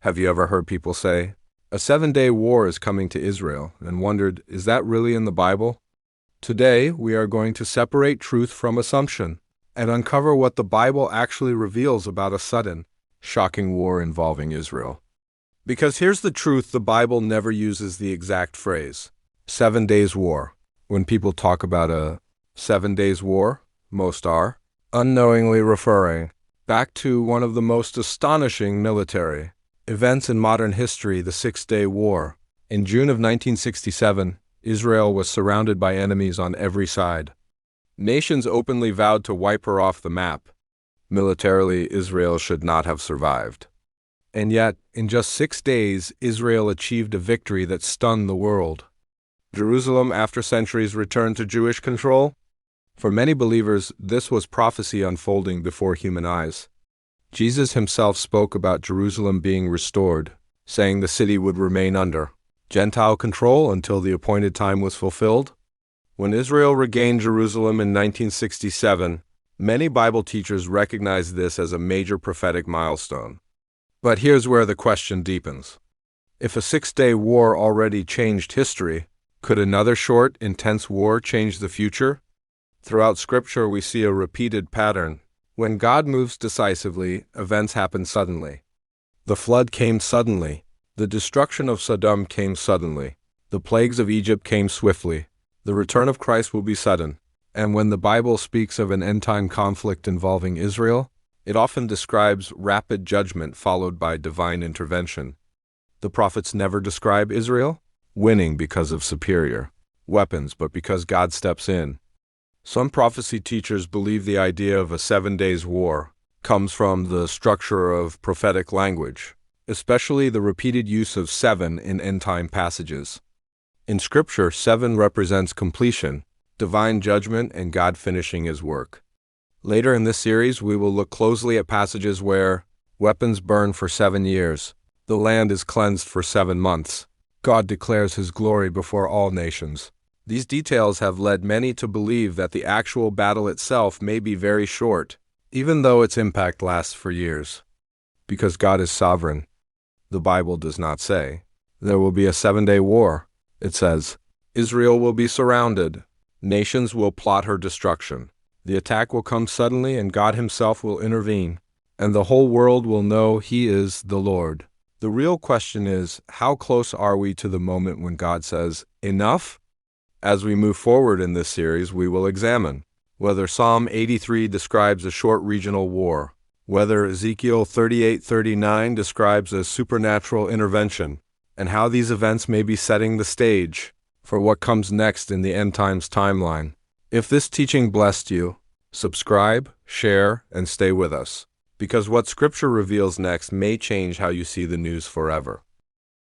Have you ever heard people say, a 7-day war is coming to Israel, and wondered, is that really in the Bible? Today, we are going to separate truth from assumption and uncover what the Bible actually reveals about a sudden, shocking war involving Israel. Because here's the truth, the Bible never uses the exact phrase, 7 days war. When people talk about a 7 days war, most are unknowingly referring back to one of the most astonishing military events in modern history, the 6-Day War. In June of 1967, Israel was surrounded by enemies on every side. Nations openly vowed to wipe her off the map. Militarily, Israel should not have survived. And yet, in just 6 days, Israel achieved a victory that stunned the world. Jerusalem, after centuries, returned to Jewish control. For many believers, this was prophecy unfolding before human eyes. Jesus himself spoke about Jerusalem being restored, saying the city would remain under Gentile control until the appointed time was fulfilled. When Israel regained Jerusalem in 1967, many Bible teachers recognized this as a major prophetic milestone. But here's where the question deepens. If a 6-day war already changed history, could another short, intense war change the future? Throughout Scripture, we see a repeated pattern. When God moves decisively, events happen suddenly. The flood came suddenly. The destruction of Sodom came suddenly. The plagues of Egypt came swiftly. The return of Christ will be sudden. And when the Bible speaks of an end-time conflict involving Israel, it often describes rapid judgment followed by divine intervention. The prophets never describe Israel winning because of superior weapons, but because God steps in. Some prophecy teachers believe the idea of a 7 days war comes from the structure of prophetic language, especially the repeated use of 7 in end-time passages. In Scripture, 7 represents completion, divine judgment, and God finishing His work. Later in this series, we will look closely at passages where weapons burn for 7 years, the land is cleansed for 7 months, God declares His glory before all nations. These details have led many to believe that the actual battle itself may be very short, even though its impact lasts for years. Because God is sovereign, the Bible does not say there will be a 7-day war. It says, Israel will be surrounded. Nations will plot her destruction. The attack will come suddenly, and God Himself will intervene, and the whole world will know He is the Lord. The real question is, how close are we to the moment when God says, enough? As we move forward in this series, we will examine whether Psalm 83 describes a short regional war, whether Ezekiel 38:39 describes a supernatural intervention, and how these events may be setting the stage for what comes next in the end times timeline. If this teaching blessed you, subscribe, share, and stay with us, because what Scripture reveals next may change how you see the news forever.